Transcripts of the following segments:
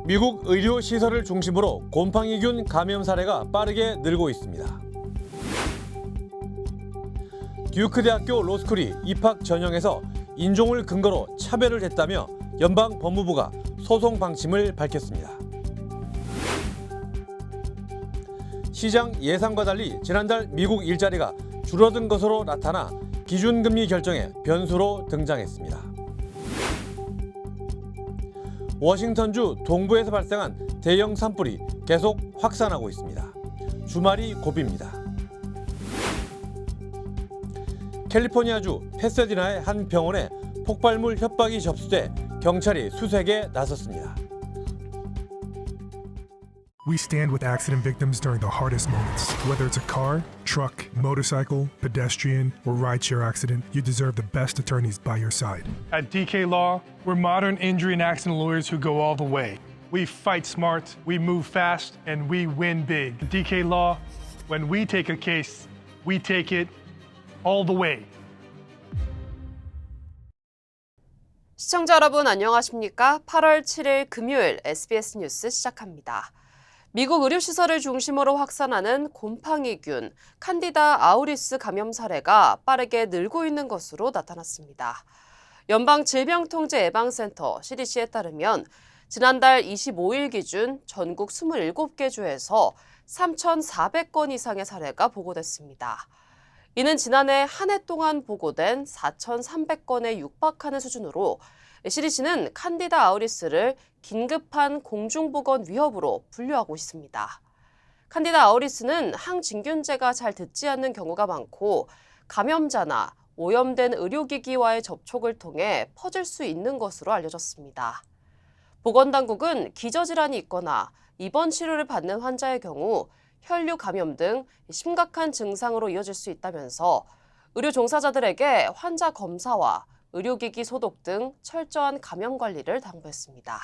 미국 의료 시설을 중심으로 곰팡이균 감염 사례가 빠르게 늘고 있습니다. 듀크 대학교 로스쿨이 입학 전형에서 인종을 근거로 차별을 했다며 연방 법무부가 소송 방침을 밝혔습니다. 시장 예상과 달리 지난달 미국 일자리가 줄어든 것으로 나타나 기준금리 결정에 변수로 등장했습니다. 워싱턴주 동부에서 발생한 대형 산불이 계속 확산하고 있습니다. 주말이 고비입니다. 캘리포니아주 패서디나의 한 병원에 폭발물 협박이 접수돼 경찰이 수색에 나섰습니다. We stand with accident victims during the hardest moments. Whether it's a car, truck, motorcycle, pedestrian, or rideshare accident, you deserve the best attorneys by your side. At DK Law, we're modern injury and accident lawyers who go all the way. We fight smart, we move fast, and we win big. At DK Law, when we take a case, we take it all the way. 시청자 여러분 안녕하십니까? 8월 7일 금요일 SBS 뉴스 시작합니다. 미국 의료시설을 중심으로 확산하는 곰팡이균, 칸디다 아우리스 감염 사례가 빠르게 늘고 있는 것으로 나타났습니다. 연방질병통제예방센터 CDC에 따르면 지난달 25일 기준 전국 27개 주에서 3,400건 이상의 사례가 보고됐습니다. 이는 지난해 한 해 동안 보고된 4,300건에 육박하는 수준으로 CDC는 칸디다 아우리스를 긴급한 공중보건 위협으로 분류하고 있습니다. 칸디다 아우리스는 항진균제가 잘 듣지 않는 경우가 많고 감염자나 오염된 의료기기와의 접촉을 통해 퍼질 수 있는 것으로 알려졌습니다. 보건당국은 기저질환이 있거나 입원 치료를 받는 환자의 경우 혈류 감염 등 심각한 증상으로 이어질 수 있다면서 의료 종사자들에게 환자 검사와 의료기기 소독 등 철저한 감염 관리를 당부했습니다.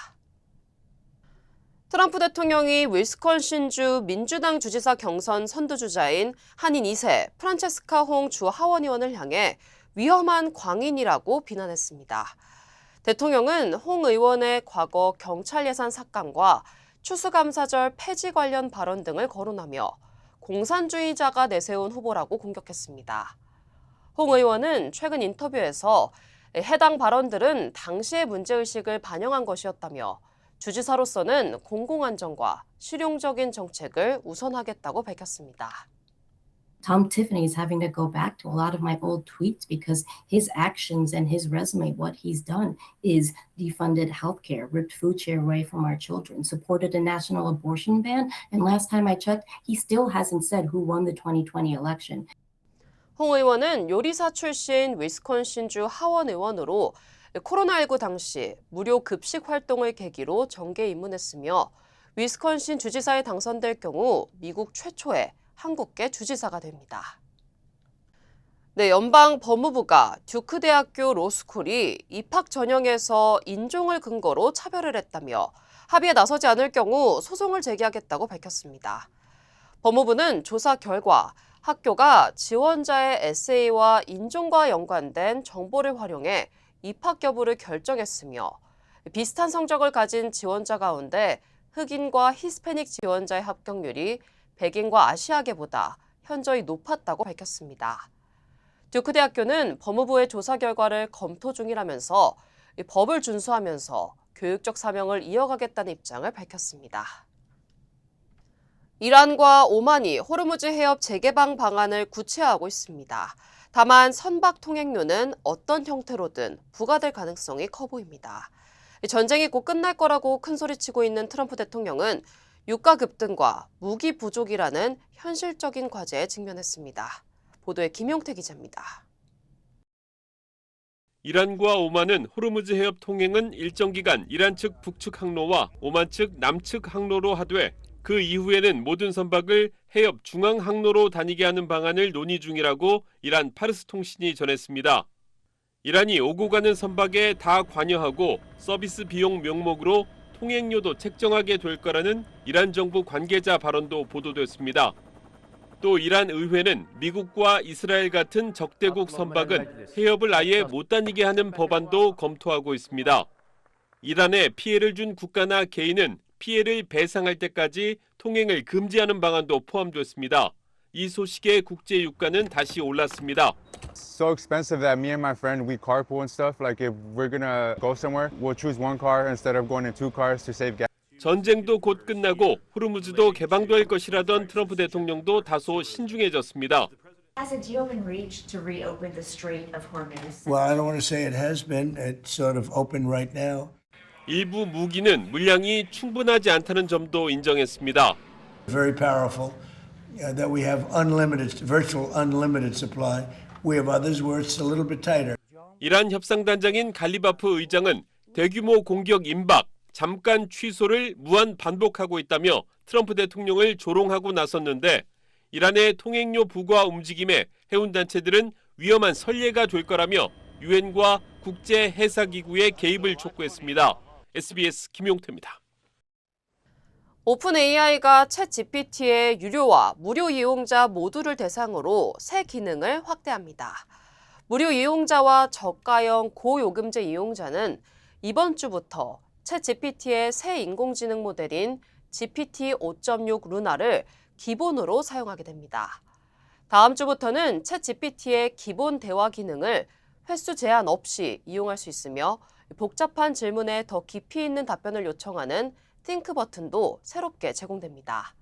트럼프 대통령이 위스콘신주 민주당 주지사 경선 선두주자인 한인 2세 프란체스카 홍 주 하원 의원을 향해 위험한 광인이라고 비난했습니다. 대통령은 홍 의원의 과거 경찰 예산 삭감과 추수감사절 폐지 관련 발언 등을 거론하며 공산주의자가 내세운 후보라고 공격했습니다. 홍 의원은 최근 인터뷰에서 해당 발언들은 당시의 문제의식을 반영한 것이었다며 주지사로서는 공공안전과 실용적인 정책을 우선하겠다고 밝혔습니다. Tom Tiffany is having to go back to a lot of my old tweets because his actions and his resume, what he's done is defunded healthcare, ripped food share away from our children, supported a national abortion ban, and last time I checked, he still hasn't said who won the 2020 election. 홍 의원은 요리사 출신 위스콘신주 하원 의원으로 코로나19 당시 무료 급식 활동을 계기로 정계에 입문했으며 위스콘신 주지사에 당선될 경우 미국 최초의 한국계 주지사가 됩니다. 연방 법무부가 듀크 대학교 로스쿨이 입학 전형에서 인종을 근거로 차별을 했다며 합의에 나서지 않을 경우 소송을 제기하겠다고 밝혔습니다. 법무부는 조사 결과 학교가 지원자의 에세이와 인종과 연관된 정보를 활용해 입학 여부를 결정했으며 비슷한 성적을 가진 지원자 가운데 흑인과 히스패닉 지원자의 합격률이 백인과 아시아계보다 현저히 높았다고 밝혔습니다. 듀크 대학교는 법무부의 조사 결과를 검토 중이라면서 법을 준수하면서 교육적 사명을 이어가겠다는 입장을 밝혔습니다. 이란과 오만이 호르무즈 해협 재개방 방안을 구체화하고 있습니다. 다만 선박 통행료는 어떤 형태로든 부과될 가능성이 커 보입니다. 전쟁이 곧 끝날 거라고 큰소리치고 있는 트럼프 대통령은 유가 급등과 무기 부족이라는 현실적인 과제에 직면했습니다. 보도에 김용태 기자입니다. 이란과 오만은 호르무즈 해협 통행은 일정 기간 이란 측 북측 항로와 오만 측 남측 항로로 하되 그 이후에는 모든 선박을 해협 중앙 항로로 다니게 하는 방안을 논의 중이라고 이란 파르스 통신이 전했습니다. 이란이 오고 가는 선박에 다 관여하고 서비스 비용 명목으로 통행료도 책정하게 될 거라는 이란 정부 관계자 발언도 보도됐습니다. 또 이란 의회는 미국과 이스라엘 같은 적대국 선박은 해협을 아예 못 다니게 하는 법안도 검토하고 있습니다. 이란에 피해를 준 국가나 개인은 피해를 배상할 때까지 통행을 금지하는 방안도 포함됐습니다. 이 소식에 국제 유가는 다시 올랐습니다. So expensive that me and my friend, we carpool and stuff. Like if we're gonna go somewhere, we'll choose one car instead of going in two cars to save gas. 전쟁도 곧 끝나고 호르무즈도 개방될 것이라던 트럼프 대통령도 다소 신중해졌습니다. Has a deal been reached to reopen the Strait of Hormuz? Well, I don't want to say it has been. It's sort of open right now. 일부 무기는 물량이 충분하지 않다는 점도 인정했습니다. Very powerful. That we have unlimited, virtual unlimited supply. We have others where it's a little bit tighter. 이란 협상단장인 갈리바프 의장은 대규모 공격 임박, 잠깐 취소를 무한 반복하고 있다며 트럼프 대통령을 조롱하고 나섰는데 이란의 통행료 부과 움직임에 해운단체들은 위험한 선례가 될 거라며 유엔과 국제해사기구의 개입을 촉구했습니다. SBS 김용태입니다. 오픈 AI가 챗 GPT의 유료와 무료 이용자 모두를 대상으로 새 기능을 확대합니다. 무료 이용자와 저가형 고요금제 이용자는 이번 주부터 챗 GPT의 새 인공지능 모델인 GPT 5.6 루나를 기본으로 사용하게 됩니다. 다음 주부터는 챗 GPT의 기본 대화 기능을 횟수 제한 없이 이용할 수 있으며 복잡한 질문에 더 깊이 있는 답변을 요청하는 띵크 버튼도 새롭게 제공됩니다.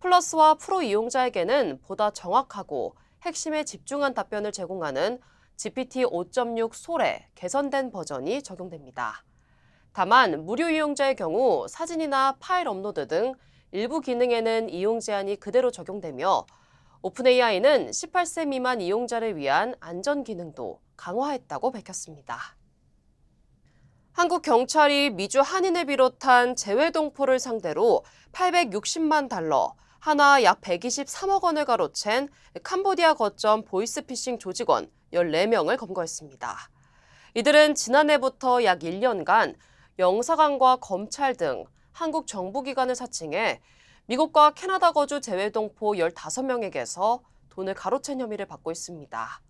플러스와 프로 이용자에게는 보다 정확하고 핵심에 집중한 답변을 제공하는 GPT 5.6 솔의 개선된 버전이 적용됩니다. 다만 무료 이용자의 경우 사진이나 파일 업로드 등 일부 기능에는 이용 제한이 그대로 적용되며 오픈 AI는 18세 미만 이용자를 위한 안전 기능도 강화했다고 밝혔습니다. 한국 경찰이 미주 한인을 비롯한 재외 동포를 상대로 860만 달러, 하나 약 123억 원을 가로챈 캄보디아 거점 보이스피싱 조직원 14명을 검거했습니다. 이들은 지난해부터 약 1년간 영사관과 검찰 등 한국 정부기관을 사칭해 미국과 캐나다 거주 재외 동포 15명에게서 돈을 가로챈 혐의를 받고 있습니다.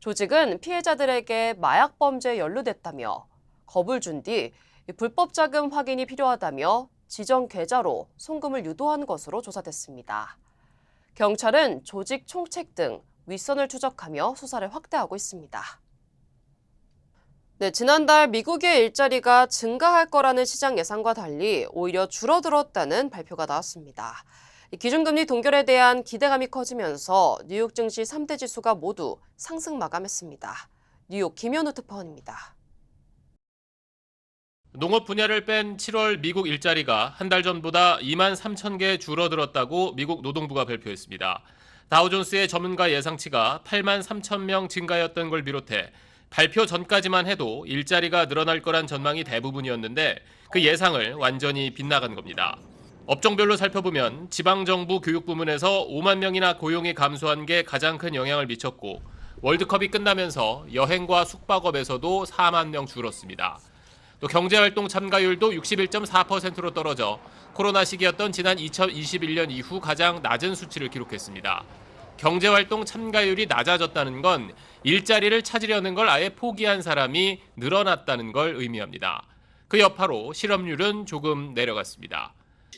조직은 피해자들에게 마약 범죄에 연루됐다며 겁을 준 뒤 불법 자금 확인이 필요하다며 지정 계좌로 송금을 유도한 것으로 조사됐습니다. 경찰은 조직 총책 등 윗선을 추적하며 수사를 확대하고 있습니다. 네, 지난달 미국의 일자리가 증가할 거라는 시장 예상과 달리 오히려 줄어들었다는 발표가 나왔습니다. 기준금리 동결에 대한 기대감이 커지면서 뉴욕 증시 3대 지수가 모두 상승 마감했습니다. 뉴욕 김현우 특파원입니다. 농업 분야를 뺀 7월 미국 일자리가 한 달 전보다 2만 3천 개 줄어들었다고 미국 노동부가 발표했습니다. 다우존스의 전문가 예상치가 8만 3천 명 증가였던 걸 비롯해 발표 전까지만 해도 일자리가 늘어날 거란 전망이 대부분이었는데 그 예상을 완전히 빗나간 겁니다. 업종별로 살펴보면 지방정부 교육부문에서 5만 명이나 고용이 감소한 게 가장 큰 영향을 미쳤고 월드컵이 끝나면서 여행과 숙박업에서도 4만 명 줄었습니다. 또 경제활동 참가율도 61.4%로 떨어져 코로나 시기였던 지난 2021년 이후 가장 낮은 수치를 기록했습니다. 경제활동 참가율이 낮아졌다는 건 일자리를 찾으려는 걸 아예 포기한 사람이 늘어났다는 걸 의미합니다. 그 여파로 실업률은 조금 내려갔습니다.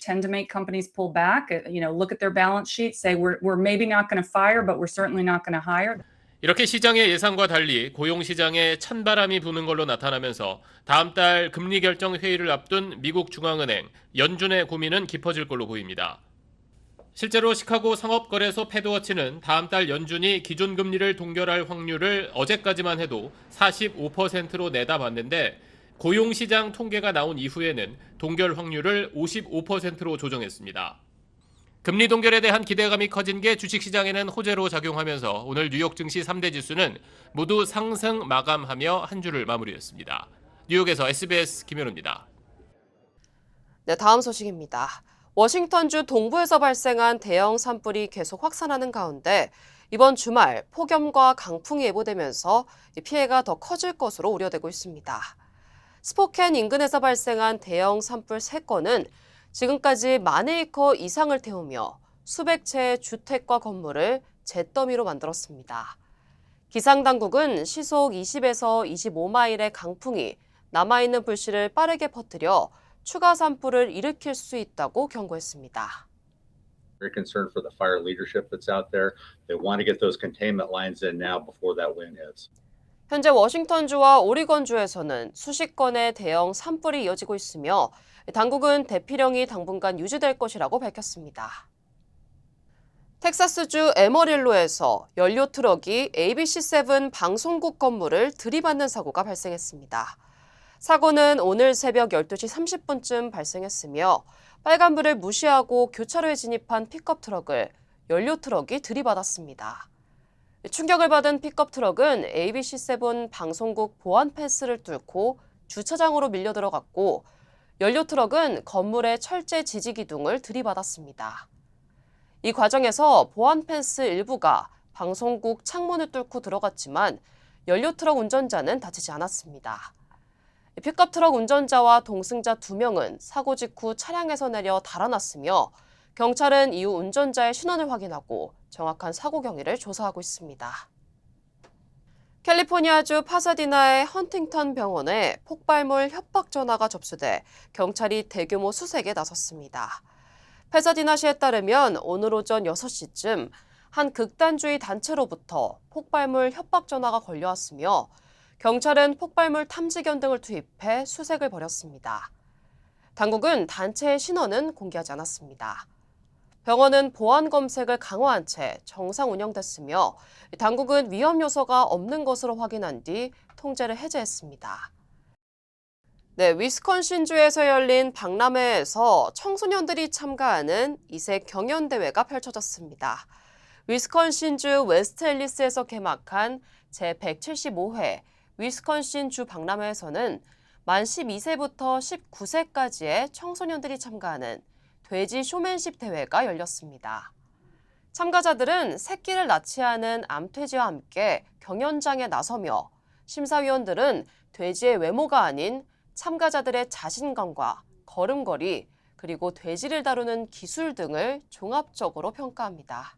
Tend to make companies pull back, look at their balance sheet, say we're maybe not going to fire, but we're certainly not going to hire. 이렇게 시장의 예상과 달리 고용시장에 찬바람이 부는 걸로 나타나면서 다음 달 금리 결정 회의를 앞둔 미국 중앙은행 연준의 고민은 깊어질 걸로 보입니다. 실제로 시카고 상업거래소 패드워치는 다음 달 연준이 기존금리를 동결할 확률을 어제까지만 해도 45%로 내다봤는데 고용시장 통계가 나온 이후에는 동결 확률을 55%로 조정했습니다. 금리 동결에 대한 기대감이 커진 게 주식시장에는 호재로 작용하면서 오늘 뉴욕 증시 3대 지수는 모두 상승 마감하며 한 주를 마무리했습니다. 뉴욕에서 SBS 김현우입니다. 네, 다음 소식입니다. 워싱턴주 동부에서 발생한 대형 산불이 계속 확산하는 가운데 이번 주말 폭염과 강풍이 예보되면서 피해가 더 커질 것으로 우려되고 있습니다. 스포켄 인근에서 발생한 대형 산불 3건은 지금까지 10,000에이커 이상을 태우며 수백 채의 주택과 건물을 잿더미로 만들었습니다. 기상당국은 시속 20에서 25마일의 강풍이 남아있는 불씨를 빠르게 퍼뜨려 추가 산불을 일으킬 수 있다고 경고했습니다. Very concerned for the fire leadership that's out there. They want to get those containment lines in now before that wind hits. 현재 워싱턴주와 오리건주에서는 수십 건의 대형 산불이 이어지고 있으며 당국은 대피령이 당분간 유지될 것이라고 밝혔습니다. 텍사스주 에머릴로에서 연료 트럭이 ABC7 방송국 건물을 들이받는 사고가 발생했습니다. 사고는 오늘 새벽 12시 30분쯤 발생했으며 빨간불을 무시하고 교차로에 진입한 픽업 트럭을 연료 트럭이 들이받았습니다. 충격을 받은 픽업 트럭은 ABC7 방송국 보안 펜스를 뚫고 주차장으로 밀려 들어갔고 연료 트럭은 건물의 철제 지지 기둥을 들이받았습니다. 이 과정에서 보안 펜스 일부가 방송국 창문을 뚫고 들어갔지만 연료 트럭 운전자는 다치지 않았습니다. 픽업 트럭 운전자와 동승자 2명은 사고 직후 차량에서 내려 달아났으며 경찰은 이후 운전자의 신원을 확인하고 정확한 사고 경위를 조사하고 있습니다. 캘리포니아주 파사디나의 헌팅턴 병원에 폭발물 협박 전화가 접수돼 경찰이 대규모 수색에 나섰습니다. 파사디나시에 따르면 오늘 오전 6시쯤 한 극단주의 단체로부터 폭발물 협박 전화가 걸려왔으며 경찰은 폭발물 탐지견 등을 투입해 수색을 벌였습니다. 당국은 단체의 신원은 공개하지 않았습니다. 병원은 보안 검색을 강화한 채 정상 운영됐으며 당국은 위험 요소가 없는 것으로 확인한 뒤 통제를 해제했습니다. 위스콘신주에서 열린 박람회에서 청소년들이 참가하는 이색 경연대회가 펼쳐졌습니다. 위스콘신주 웨스트앨리스에서 개막한 제175회 위스콘신주 박람회에서는 만 12세부터 19세까지의 청소년들이 참가하는 돼지 쇼맨십 대회가 열렸습니다. 참가자들은 새끼를 낳지 않은 암돼지와 함께 경연장에 나서며 심사위원들은 돼지의 외모가 아닌 참가자들의 자신감과 걸음걸이, 그리고 돼지를 다루는 기술 등을 종합적으로 평가합니다.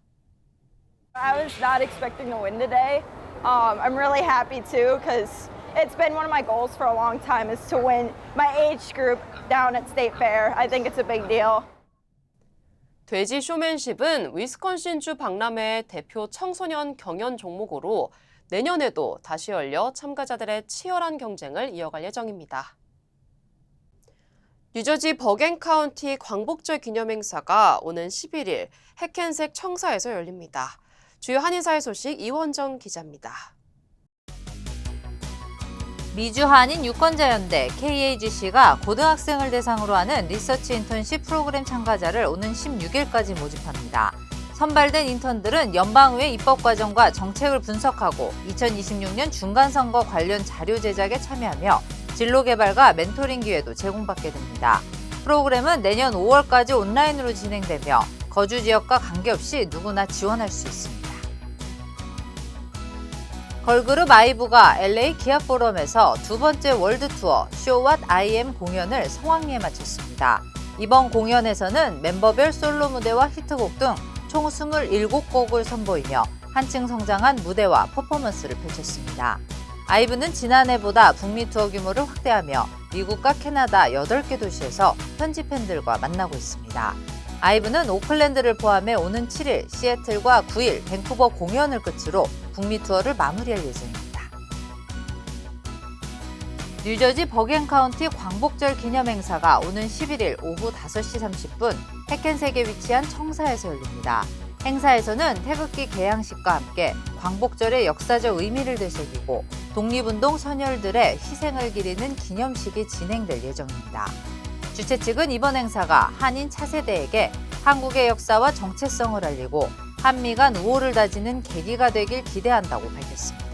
I was not expecting to win today. I'm really happy too because it's been one of my goals for a long time is to win my age group down at State Fair. I think it's a big deal. 돼지 쇼맨십은 위스콘신주 박람회의 대표 청소년 경연 종목으로 내년에도 다시 열려 참가자들의 치열한 경쟁을 이어갈 예정입니다. 뉴저지 버겐 카운티 광복절 기념행사가 오는 11일 해켄색 청사에서 열립니다. 주요 한인사회 소식 이원정 기자입니다. 미주 한인 유권자연대 KAGC가 고등학생을 대상으로 하는 리서치 인턴십 프로그램 참가자를 오는 16일까지 모집합니다. 선발된 인턴들은 연방의회 입법과정과 정책을 분석하고 2026년 중간선거 관련 자료 제작에 참여하며 진로 개발과 멘토링 기회도 제공받게 됩니다. 프로그램은 내년 5월까지 온라인으로 진행되며 거주 지역과 관계없이 누구나 지원할 수 있습니다. 걸그룹 아이브가 LA 기아 포럼에서 두 번째 월드 투어 Show What I Am 공연을 성황리에 마쳤습니다. 이번 공연에서는 멤버별 솔로 무대와 히트곡 등 총 27곡을 선보이며 한층 성장한 무대와 퍼포먼스를 펼쳤습니다. 아이브는 지난해보다 북미 투어 규모를 확대하며 미국과 캐나다 8개 도시에서 현지 팬들과 만나고 있습니다. 아이브는 오클랜드를 포함해 오는 7일, 시애틀과 9일, 밴쿠버 공연을 끝으로 북미 투어를 마무리할 예정입니다. 뉴저지 버겐 카운티 광복절 기념행사가 오는 11일 오후 5시 30분 해켄색에 위치한 청사에서 열립니다. 행사에서는 태극기 개양식과 함께 광복절의 역사적 의미를 되새기고 독립운동 선열들의 희생을 기리는 기념식이 진행될 예정입니다. 주최 측은 이번 행사가 한인 차세대에게 한국의 역사와 정체성을 알리고 한미 간 우호를 다지는 계기가 되길 기대한다고 밝혔습니다.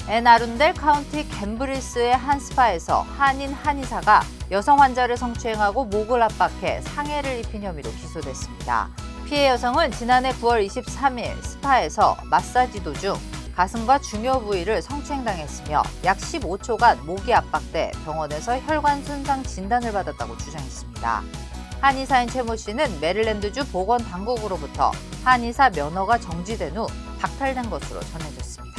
앤 아룬델 카운티 갬브리스의 한 스파에서 한인 한의사가 여성 환자를 성추행하고 목을 압박해 상해를 입힌 혐의로 기소됐습니다. 피해 여성은 지난해 9월 23일 스파에서 마사지 도중 가슴과 중요 부위를 성추행당했으며 약 15초간 목이 압박돼 병원에서 혈관 손상 진단을 받았다고 주장했습니다. 한의사인 최모 씨는 메릴랜드주 보건당국으로부터 한의사 면허가 정지된 후 박탈된 것으로 전해졌습니다.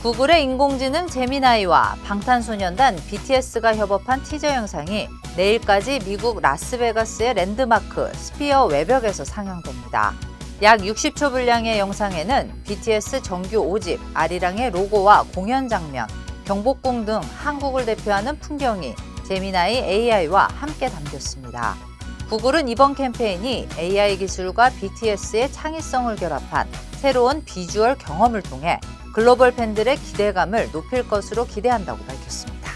구글의 인공지능 제미나이와 방탄소년단 BTS가 협업한 티저 영상이 내일까지 미국 라스베가스의 랜드마크 스피어 외벽에서 상영됩니다. 약 60초 분량의 영상에는 BTS 정규 5집 아리랑의 로고와 공연 장면, 경복궁 등 한국을 대표하는 풍경이 제미나이 AI와 함께 담겼습니다. 구글은 이번 캠페인이 AI 기술과 BTS의 창의성을 결합한 새로운 비주얼 경험을 통해 글로벌 팬들의 기대감을 높일 것으로 기대한다고 밝혔습니다.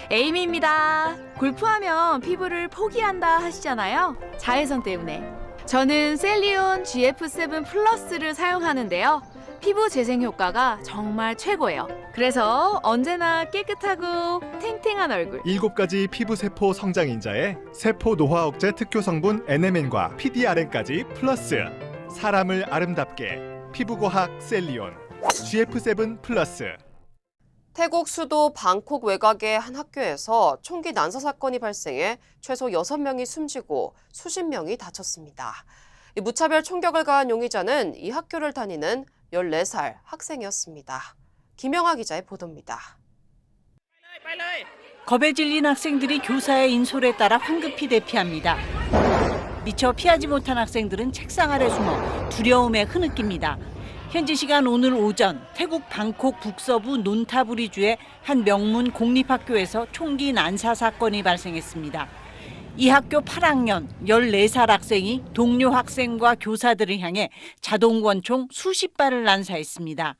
에이미입니다. 골프하면 피부를 포기한다 하시잖아요. 자외선 때문에. 저는 셀리온 GF7 플러스를 사용하는데요. 피부 재생 효과가 정말 최고예요. 그래서 언제나 깨끗하고 탱탱한 얼굴. 7가지 피부 세포 성장 인자에 세포 노화 억제 특효 성분 NMN과 PDRN까지 플러스. 사람을 아름답게 피부과학 셀리온 GF7 플러스. 태국 수도 방콕 외곽의 한 학교에서 총기 난사 사건이 발생해 최소 6명이 숨지고 수십 명이 다쳤습니다. 무차별 총격을 가한 용의자는 이 학교를 다니는 14살 학생이었습니다. 김영하 기자의 보도입니다. 겁에 질린 학생들이 교사의 인솔에 따라 황급히 대피합니다. 미처 피하지 못한 학생들은 책상 아래 숨어 두려움에 흐느낍니다. 현지 시간 오늘 오전 태국 방콕 북서부 논타부리주의 한 명문 공립학교에서 총기 난사 사건이 발생했습니다. 이 학교 8학년 14살 학생이 동료 학생과 교사들을 향해 자동권총 수십 발을 난사했습니다.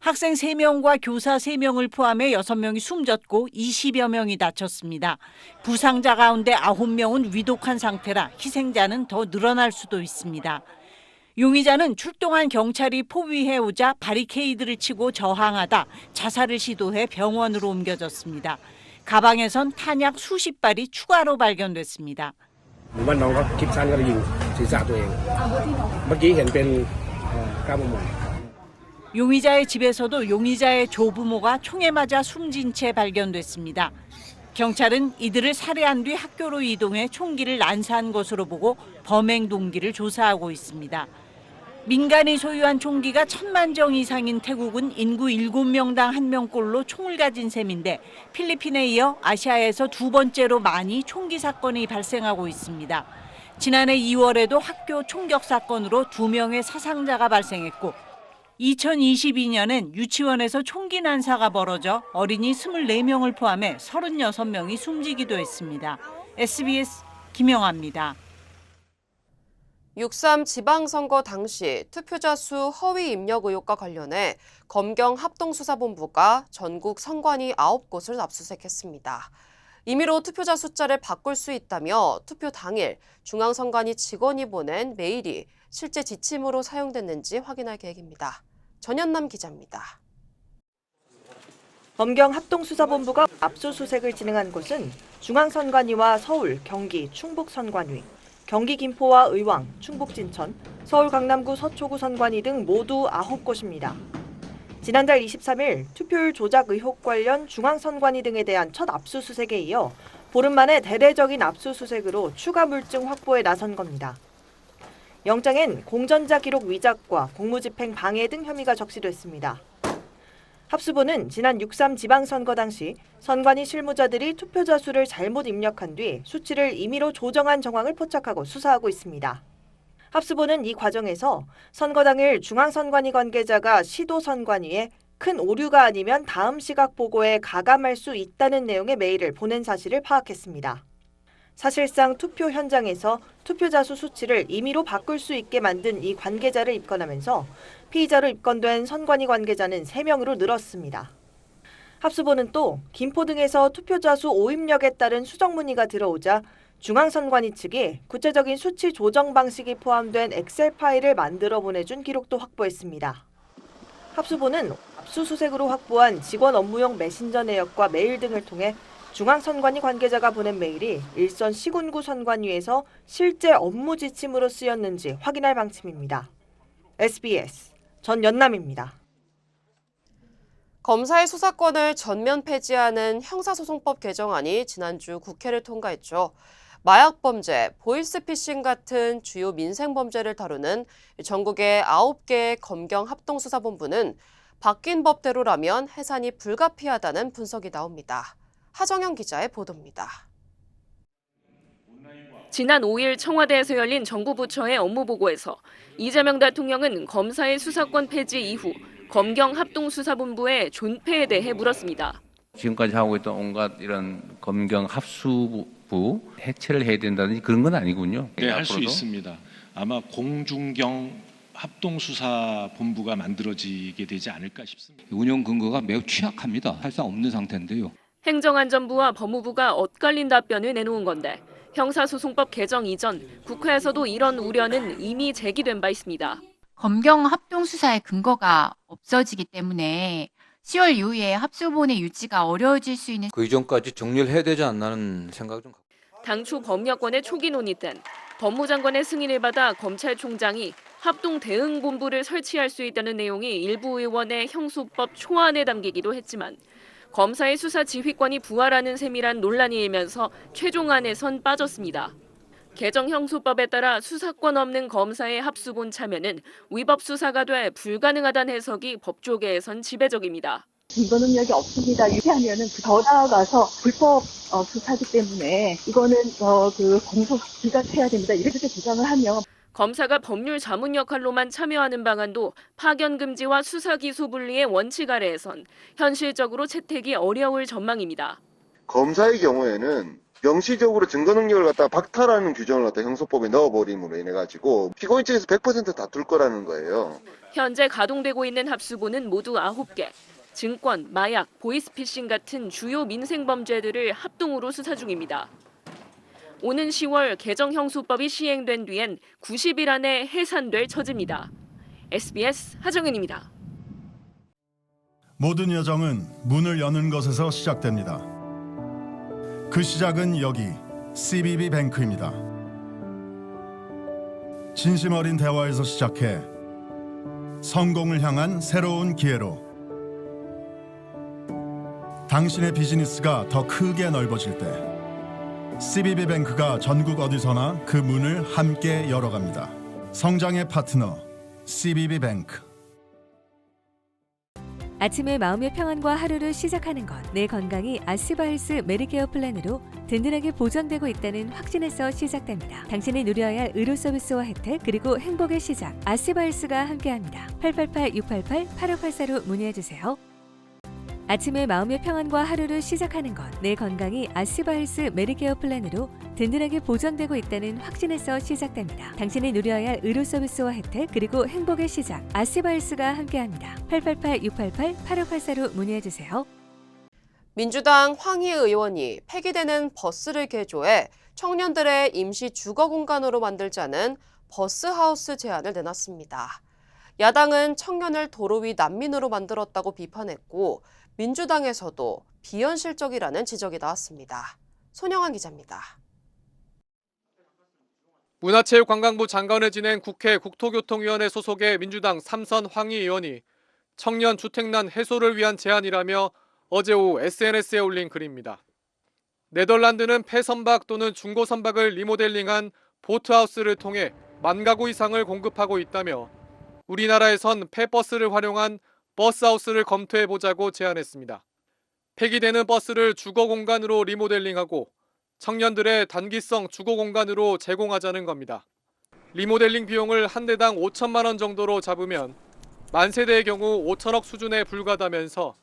학생 3명과 교사 3명을 포함해 6명이 숨졌고 20여 명이 다쳤습니다. 부상자 가운데 9명은 위독한 상태라 희생자는 더 늘어날 수도 있습니다. 용의자는 출동한 경찰이 포위해오자 바리케이드를 치고 저항하다 자살을 시도해 병원으로 옮겨졌습니다. 가방에선 탄약 수십 발이 추가로 발견됐습니다. 용의자의 집에서도 용의자의 조부모가 총에 맞아 숨진 채 발견됐습니다. 경찰은 이들을 살해한 뒤 학교로 이동해 총기를 난사한 것으로 보고 범행 동기를 조사하고 있습니다. 민간이 소유한 총기가 1000만 정 이상인 태국은 인구 7명당 1명꼴로 총을 가진 셈인데 필리핀에 이어 아시아에서 2번째로 많이 총기 사건이 발생하고 있습니다. 지난해 2월에도 학교 총격 사건으로 2명의 사상자가 발생했고 2022년엔 유치원에서 총기 난사가 벌어져 어린이 24명을 포함해 36명이 숨지기도 했습니다. SBS 김영아입니다. 6.3 지방선거 당시 투표자 수 허위 입력 의혹과 관련해 검경 합동수사본부가 전국 선관위 9곳을 압수수색했습니다. 임의로 투표자 숫자를 바꿀 수 있다며 투표 당일 중앙선관위 직원이 보낸 메일이 실제 지침으로 사용됐는지 확인할 계획입니다. 전현남 기자입니다. 검경 합동수사본부가 압수수색을 진행한 곳은 중앙선관위와 서울, 경기, 충북선관위, 경기 김포와 의왕, 충북 진천, 서울 강남구 서초구 선관위 등 모두 9곳입니다. 지난달 23일 투표율 조작 의혹 관련 중앙선관위 등에 대한 첫 압수수색에 이어 보름 만에 대대적인 압수수색으로 추가 물증 확보에 나선 겁니다. 영장엔 공전자 기록 위작과 공무집행 방해 등 혐의가 적시됐습니다. 합수본은 지난 6.3 지방선거 당시 선관위 실무자들이 투표자 수를 잘못 입력한 뒤 수치를 임의로 조정한 정황을 포착하고 수사하고 있습니다. 합수본은 이 과정에서 선거 당일 중앙선관위 관계자가 시도선관위에 큰 오류가 아니면 다음 시각 보고에 가감할 수 있다는 내용의 메일을 보낸 사실을 파악했습니다. 사실상 투표 현장에서 투표자 수 수치를 임의로 바꿀 수 있게 만든 이 관계자를 입건하면서 피의자로 입건된 선관위 관계자는 3명으로 늘었습니다. 합수본은 또 김포 등에서 투표자 수 오입력에 따른 수정 문의가 들어오자 중앙선관위 측이 구체적인 수치 조정 방식이 포함된 엑셀 파일을 만들어 보내준 기록도 확보했습니다. 합수본은 압수수색으로 확보한 직원 업무용 메신저 내역과 메일 등을 통해 중앙선관위 관계자가 보낸 메일이 일선 시군구 선관위에서 실제 업무 지침으로 쓰였는지 확인할 방침입니다. SBS 전연남입니다. 검사의 수사권을 전면 폐지하는 형사소송법 개정안이 지난주 국회를 통과했죠. 마약 범죄, 보이스피싱 같은 주요 민생 범죄를 다루는 전국의 9개의 검경 합동수사본부는 바뀐 법대로라면 해산이 불가피하다는 분석이 나옵니다. 하정영 기자의 보도입니다. 지난 5일 청와대에서 열린 정부 부처의 업무보고에서 이재명 대통령은 검사의 수사권 폐지 이후 검경 합동수사본부의 존폐에 대해 물었습니다. 지금까지 하고 있던 온갖 이런 검경 합수부 해체를 해야 된다든지 그런 건 아니군요. 네, 할 수 있습니다. 아마 공중경 합동수사본부가 만들어지게 되지 않을까 싶습니다. 운영 근거가 매우 취약합니다. 사실상 없는 상태인데요. 행정안전부와 법무부가 엇갈린 답변을 내놓은 건데 형사소송법 개정 이전 국회에서도 이런 우려는 이미 제기된 바 있습니다. 검경 합동수사의 근거가 없어지기 때문에 10월 이후에 합수본의 유지가 어려워질 수 있는 그 이전까지 정리를 해야 되지 않나는 생각을 좀 갖고 당초 법력권의 초기 논의 땐 법무장관의 승인을 받아 검찰총장이 합동대응본부를 설치할 수 있다는 내용이 일부 의원의 형소법 초안에 담기기도 했지만 검사의 수사 지휘권이 부활하는 셈이란 논란이 일면서 최종안에선 빠졌습니다. 개정 형소법에 따라 수사권 없는 검사의 합수본 참여는 위법 수사가 돼 불가능하다는 해석이 법조계에선 지배적입니다. 증거 능력이 없습니다. 이렇게 하면은 더 나아가서 불법 수사기 때문에 이거는 공소 기각해야 됩니다. 이렇게 주장을 하면 검사가 법률 자문 역할로만 참여하는 방안도 파견 금지와 수사 기소 분리의 원칙 아래에선 현실적으로 채택이 어려울 전망입니다. 검사의 경우에는 명시적으로 증거 능력을 갖다가 박탈하는 규정을 갖다 형소법에 넣어버림으로 인해 가지고 피고인 측에서 100% 다툴 거라는 거예요. 현재 가동되고 있는 합수본은 모두 9개. 증권, 마약, 보이스피싱 같은 주요 민생 범죄들을 합동으로 수사 중입니다. 오는 10월 개정 형소법이 시행된 뒤엔 90일 안에 해산될 처지입니다. SBS 하정은입니다. 모든 여정은 문을 여는 것에서 시작됩니다. 그 시작은 여기 CBB 뱅크입니다. 진심 어린 대화에서 시작해 성공을 향한 새로운 기회로 당신의 비즈니스가 더 크게 넓어질 때 CBB 뱅크가 전국 어디서나 그 문을 함께 열어갑니다. 성장의 파트너 CBB 뱅크. 아침에 마음의 평안과 하루를 시작하는 것. 내 건강이 아스바헬스 메디케어 플랜으로 든든하게 보장되고 있다는 확신에서 시작됩니다. 당신이 누려야 할 의료 서비스와 혜택 그리고 행복의 시작. 아스바헬스가 함께합니다. 888-688-8584로 문의해주세요. 아침에 마음의 평안과 하루를 시작하는 것. 내 건강이 아스바헬스 메디케어 플랜으로 든든하게 보장되고 있다는 확신에서 시작됩니다. 당신이 누려야 할 의료 서비스와 혜택 그리고 행복의 시작. 아스바헬스가 함께합니다. 888-688-8584로 문의해주세요. 민주당 황희 의원이 폐기되는 버스를 개조해 청년들의 임시 주거 공간으로 만들자는 버스하우스 제안을 내놨습니다. 야당은 청년을 도로 위 난민으로 만들었다고 비판했고 민주당에서도 비현실적이라는 지적이 나왔습니다. 손영환 기자입니다. 문화체육관광부 장관을 지낸 국회 국토교통위원회 소속의 민주당 3선 황희 의원이 청년 주택난 해소를 위한 제안이라며 어제 오후 SNS에 올린 글입니다. 네덜란드는 폐선박 또는 중고선박을 리모델링한 보트하우스를 통해 10,000가구 이상을 공급하고 있다며 우리나라에선 폐버스를 활용한 버스하우스를 검토해보자고 제안했습니다. 폐기되는 버스를 주거공간으로 리모델링하고 청년들의 단기성 주거공간으로 제공하자는 겁니다. 리모델링 비용을 한 대당 5천만 원 정도로 잡으면 만세대의 경우 5천억 수준에 불과하다면서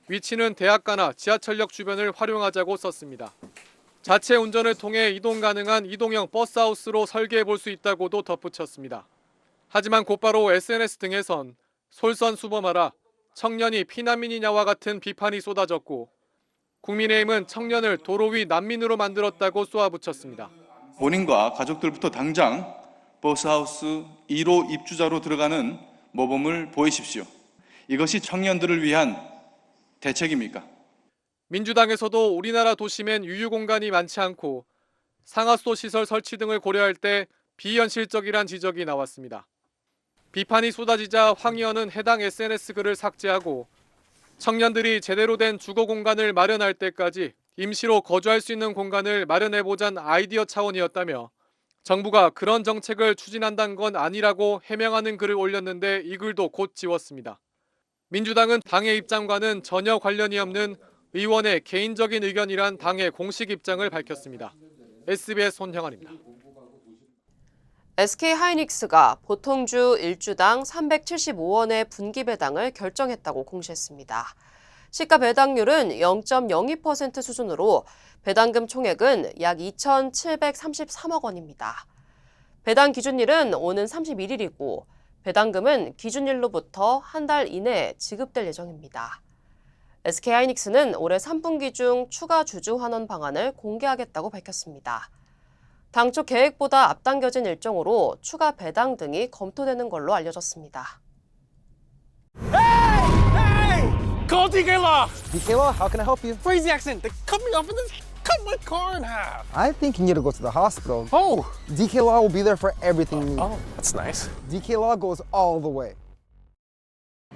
위치는 대학가나 지하철역 주변을 활용하자고 썼습니다. 자체 운전을 통해 이동 가능한 이동형 버스하우스로 설계해볼 수 있다고도 덧붙였습니다. 하지만 곧바로 SNS 등에선 솔선수범하라, 청년이 피난민이냐와 같은 비판이 쏟아졌고 국민의힘은 청년을 도로 위 난민으로 만들었다고 쏘아붙였습니다. 본인과 가족들부터 당장 버스하우스 1호 입주자로 들어가는 모범을 보이십시오. 이것이 청년들을 위한 대책입니까? 민주당에서도 우리나라 도심엔 유휴공간이 많지 않고 상하수도 시설 설치 등을 고려할 때 비현실적이란 지적이 나왔습니다. 비판이 쏟아지자 황 의원은 해당 SNS 글을 삭제하고 청년들이 제대로 된 주거 공간을 마련할 때까지 임시로 거주할 수 있는 공간을 마련해보자는 아이디어 차원이었다며 정부가 그런 정책을 추진한다는 건 아니라고 해명하는 글을 올렸는데 이 글도 곧 지웠습니다. 민주당은 당의 입장과는 전혀 관련이 없는 의원의 개인적인 의견이란 당의 공식 입장을 밝혔습니다. SBS 손형환입니다. SK하이닉스가 보통주 1주당 375원의 분기 배당을 결정했다고 공시했습니다. 시가 배당률은 0.02% 수준으로 배당금 총액은 약 2,733억 원입니다. 배당 기준일은 오는 31일이고 배당금은 기준일로부터 한 달 이내에 지급될 예정입니다. SK하이닉스는 올해 3분기 중 추가 주주 환원 방안을 공개하겠다고 밝혔습니다. 당초 계획보다 앞당겨진 일정으로 추가 배당 등이 검토되는 걸로 알려졌습니다. Call DK Law. DK Law, how can I help you? Crazy accident. They cut me off and then cut my car in half. I think you need to go to the hospital. Oh. DK Law will be there for everything you need. Oh, that's nice. DK Law goes all the way.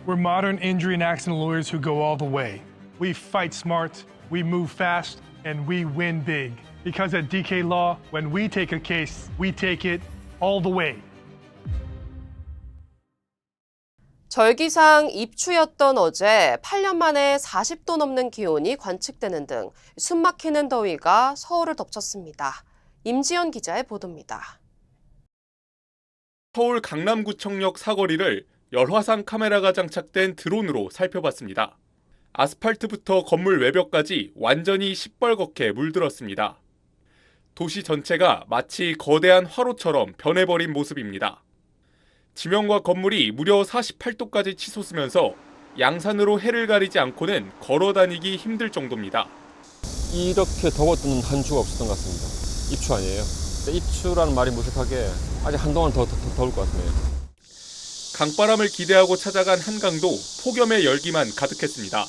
We're modern injury and accident lawyers who go all the way. We fight smart, we move fast, and we win big. Because at DK Law, when we take a case, we take it all the way. 절기상 입추였던 어제 8년 만에 40도 넘는 기온이 관측되는 등 숨막히는 더위가 서울을 덮쳤습니다. 임지연 기자의 보도입니다. 서울 강남구청역 사거리를 열화상 카메라가 장착된 드론으로 살펴봤습니다. 아스팔트부터 건물 외벽까지 완전히 시뻘겋게 물들었습니다. 도시 전체가 마치 거대한 화로처럼 변해버린 모습입니다. 지명과 건물이 무려 48도까지 치솟으면서 양산으로 해를 가리지 않고는 걸어 다니기 힘들 정도입니다. 이렇게 더웠던 한 주가 없었던 것 같습니다. 입추 아니에요. 입추라는 말이 무색하게 아직 한동안 더 더울 것 같네요. 강바람을 기대하고 찾아간 한강도 폭염의 열기만 가득했습니다.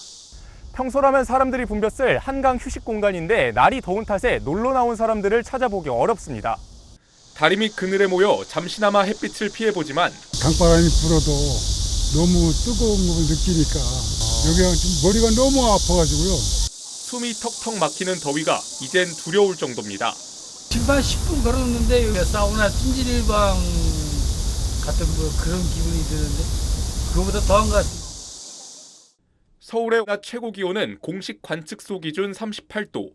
평소라면 사람들이 붐볐을 한강 휴식 공간인데 날이 더운 탓에 놀러 나온 사람들을 찾아보기 어렵습니다. 다리 밑 그늘에 모여 잠시나마 햇빛을 피해보지만 강바람이 불어도 너무 뜨거운 걸 느끼니까 여기가 좀 머리가 너무 아파가지고요. 숨이 턱턱 막히는 더위가 이젠 두려울 정도입니다. 신발 10분 걸었는데 여기 사우나 찜질방 같은 그런 기분이 드는데 그거보다 더한 것 같습니다. 서울의 낮 최고 기온은 공식 관측소 기준 38도.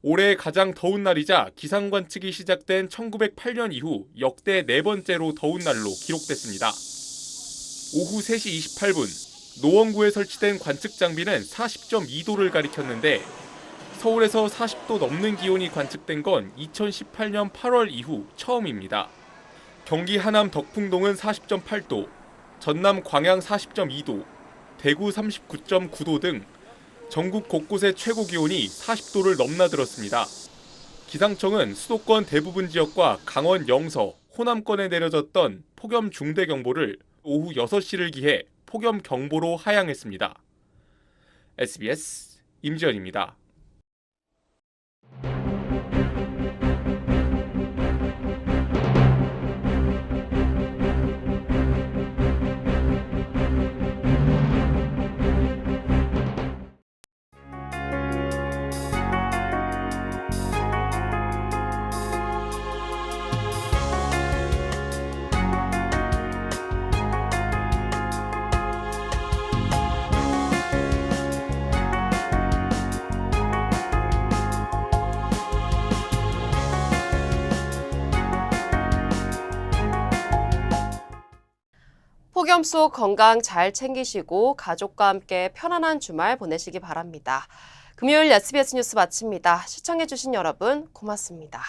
올해 가장 더운 날이자 기상 관측이 시작된 1908년 이후 역대 네 번째로 더운 날로 기록됐습니다. 오후 3시 28분 노원구에 설치된 관측 장비는 40.2도를 가리켰는데 서울에서 40도 넘는 기온이 관측된 건 2018년 8월 이후 처음입니다. 경기 하남 덕풍동은 40.8도, 전남 광양 40.2도, 대구 39.9도 등 전국 곳곳의 최고 기온이 40도를 넘나들었습니다. 기상청은 수도권 대부분 지역과 강원 영서, 호남권에 내려졌던 폭염 중대경보를 오후 6시를 기해 폭염경보로 하향했습니다. SBS 임지연입니다. 폭염 속 건강 잘 챙기시고 가족과 함께 편안한 주말 보내시기 바랍니다. 금요일 SBS 뉴스 마칩니다. 시청해주신 여러분 고맙습니다.